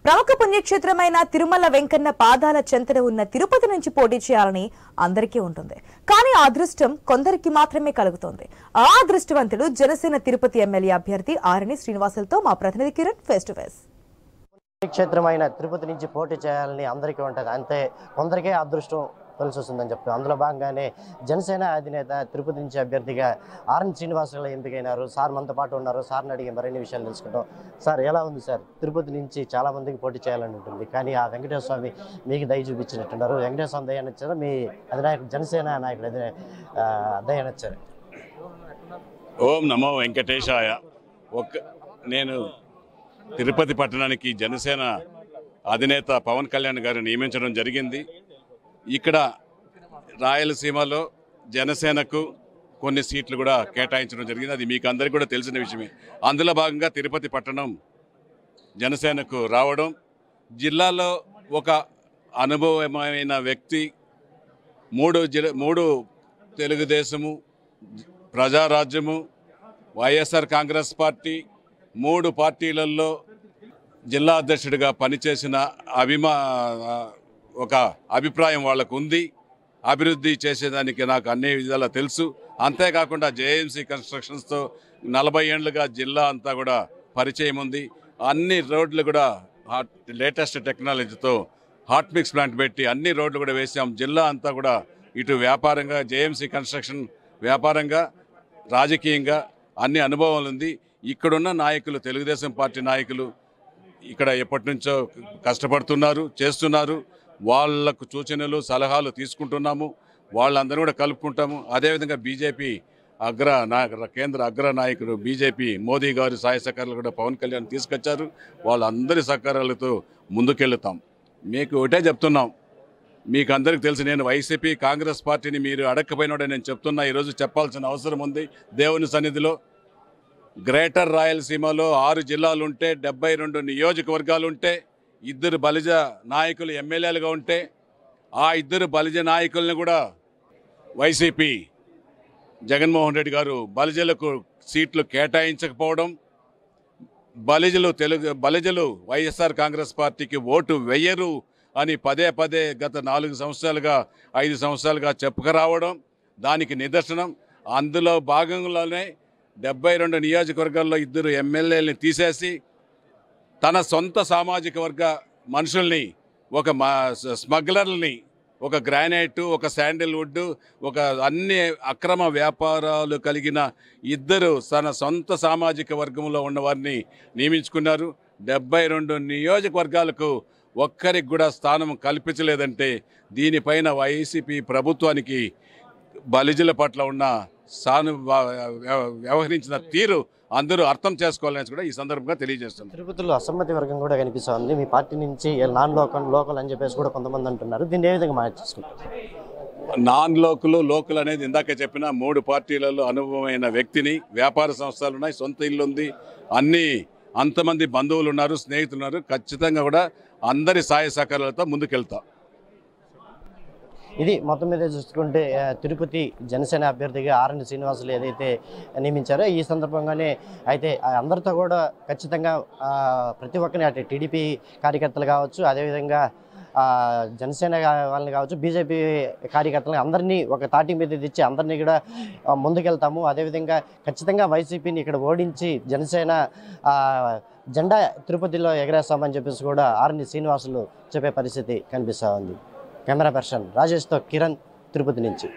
ప్రముఖ పుణ్యక్షేత్రమైన తిరుమల వెంకన్న పాదాల చెంతన ఉన్న తిరుపతి నుంచి పోటీ చేయాలని అందరికీ ఉంటుంది. కానీ ఆ అదృష్టం కొందరికి మాత్రమే కలుగుతుంది. ఆ అదృష్టవంతుడు జనసేన తిరుపతి ఎమ్మెల్యే అభ్యర్థి ఆరణి శ్రీనివాసులతో మా ప్రతినిధి కిరణ్ ఫేస్ టు ఫేస్. క్షేత్రమైన తిరుపతి నుంచి పోటీ చేయాలని అందరికీ ఉంటుంది. అంతే కొందరికే అదృష్టం కలిసి వస్తుందని చెప్తారు. అందులో భాగంగానే జనసేన అధినేత తిరుపతి నుంచి అభ్యర్థిగా ఆరణి శ్రీనివాసులు ఎంపికైనారు. సార్ మనతో పాటు ఉన్నారు. సార్ని అడిగి మరిన్ని విషయాలు తెలుసుకుంటాం. సార్, ఎలా ఉంది సార్? తిరుపతి నుంచి చాలా మందికి పోటీ చేయాలని ఉంటుంది, కానీ ఆ వెంకటేశ్వర స్వామి మీకు దయ చూపించినట్టున్నారు. వెంకటేశ్వర స్వామి దయ నచ్చారా? మీ అధినాయకుడు జనసేన నాయకుడు దయ నచ్చారు? ఓం నమో వెంకటేశాయ. నేను తిరుపతి పట్టణానికి జనసేన అధినేత పవన్ కళ్యాణ్ గారు నియమించడం జరిగింది. ఇక్కడ రాయలసీమలో జనసేనకు కొన్ని సీట్లు కూడా కేటాయించడం జరిగింది. అది మీకు అందరికీ కూడా తెలిసిన విషయమే. అందులో భాగంగా తిరుపతి పట్టణం జనసేనకు రావడం, జిల్లాలో ఒక అనుభవమైన వ్యక్తి, మూడు తెలుగుదేశము, ప్రజారాజ్యము, వైఎస్ఆర్ కాంగ్రెస్ పార్టీ, 3 పార్టీలలో జిల్లా అధ్యక్షుడిగా పనిచేసిన ఒక అభిప్రాయం వాళ్ళకు ఉంది. అభివృద్ధి చేసేదానికి నాకు అన్ని విధాలా తెలుసు. అంతేకాకుండా జేఎంసీ కన్స్ట్రక్షన్స్తో 40 ఏళ్లుగా జిల్లా అంతా కూడా పరిచయం ఉంది. అన్ని రోడ్లు కూడా లేటెస్ట్ టెక్నాలజీతో హాట్ మిక్స్ ప్లాంట్ పెట్టి అన్ని రోడ్లు కూడా వేసాం. జిల్లా అంతా కూడా ఇటు వ్యాపారంగా, జేఎంసీ కన్స్ట్రక్షన్ వ్యాపారంగా, రాజకీయంగా అన్ని అనుభవాలు ఉంది. ఇక్కడున్న నాయకులు, తెలుగుదేశం పార్టీ నాయకులు ఇక్కడ ఎప్పటి నుంచో కష్టపడుతున్నారు, చేస్తున్నారు. వాళ్లకు సూచనలు, సలహాలు తీసుకుంటున్నాము. వాళ్ళందరూ కూడా కలుపుకుంటాము. అదేవిధంగా బీజేపీ కేంద్ర అగ్ర నాయకుడు బీజేపీ మోదీ గారు సహాయ సహకారాలు కూడా పవన్ కళ్యాణ్ తీసుకొచ్చారు. వాళ్ళందరి సహకారాలతో ముందుకెళ్తాం. మీకు ఒకటే చెప్తున్నాం, మీకు అందరికీ తెలుసు, నేను వైసీపీ కాంగ్రెస్ పార్టీని మీరు అడగకపోయినాడే నేను చెప్తున్నా. ఈరోజు చెప్పాల్సిన అవసరం ఉంది. దేవుని సన్నిధిలో గ్రేటర్ రాయలసీమలో 6 జిల్లాలుంటే, 72 నియోజకవర్గాలుంటే, 2 బలిజ నాయకులు ఎమ్మెల్యేలుగా ఉంటే, ఆ 2 బలిజ నాయకులను కూడా వైసీపీ జగన్మోహన్ రెడ్డి గారు బలిజలకు సీట్లు కేటాయించకపోవడం, బలిజలు వైఎస్ఆర్ కాంగ్రెస్ పార్టీకి ఓటు వెయ్యరు అని పదే గత 4 సంవత్సరాలుగా 5 సంవత్సరాలుగా చెప్పుకురావడం దానికి నిదర్శనం. అందులో భాగంలోనే 72 నియోజకవర్గాల్లో 2 ఎమ్మెల్యేలని తీసేసి తన సొంత సామాజిక వర్గ మనుషుల్ని, ఒక స్మగ్లర్లని, ఒక గ్రానైట్, ఒక శాండిల్వుడ్, ఒక అన్ని అక్రమ వ్యాపారాలు కలిగిన 2 తన సొంత సామాజిక వర్గంలో ఉన్నవారిని నియమించుకున్నారు. 72 నియోజకవర్గాలకు ఒక్కరికి కూడా స్థానం కల్పించలేదంటే దీనిపైన వైసీపీ ప్రభుత్వానికి బలిజల పట్ల ఉన్న వ్యవహరించిన తీరు అందరూ అర్థం చేసుకోవాలని కూడా ఈ సందర్భంగా తెలియజేస్తున్నారు. తిరుపతిలో అసమ్మతి వర్గం కూడా కనిపిస్తుంది. మీ పార్టీ నుంచి నాన్ లోకల్ అని చెప్పేసి కూడా కొంతమంది అంటున్నారు. దీన్ని ఏ విధంగా మార్చేసుకుంటారు? నాన్ లోకల్ అనేది ఇందాక చెప్పిన 3 పార్టీలలో అనుభవమైన వ్యక్తిని, వ్యాపార సంస్థలు ఉన్నాయి, సొంత ఇల్లు ఉంది, అంతమంది బంధువులు ఉన్నారు, స్నేహితులు ఉన్నారు. ఖచ్చితంగా కూడా అందరి సహాయ సహకారాలతో ముందుకెళ్తాం. ఇది మొత్తం మీద చూసుకుంటే తిరుపతి జనసేన అభ్యర్థిగా ఆరణి శ్రీనివాసులు ఏదైతే నియమించారో, ఈ సందర్భంగానే అయితే అందరితో కూడా ఖచ్చితంగా ప్రతి ఒక్కరిని, అటు టీడీపీ కార్యకర్తలు కావచ్చు, అదేవిధంగా జనసేన వాళ్ళని కావచ్చు, బీజేపీ కార్యకర్తలు అందరినీ ఒక తాటి మీద తెచ్చి అందరినీ కూడా ముందుకెళ్తాము. అదేవిధంగా ఖచ్చితంగా వైసీపీని ఇక్కడ ఓడించి జనసేన జెండా తిరుపతిలో ఎగరేస్తామని చెప్పేసి కూడా ఆరణి శ్రీనివాసులు చెప్పే పరిస్థితి కనిపిస్తూ ఉంది. కెమెరా పర్సన్ రాజేష్తో కిరణ్, తిరుపతి నుంచి.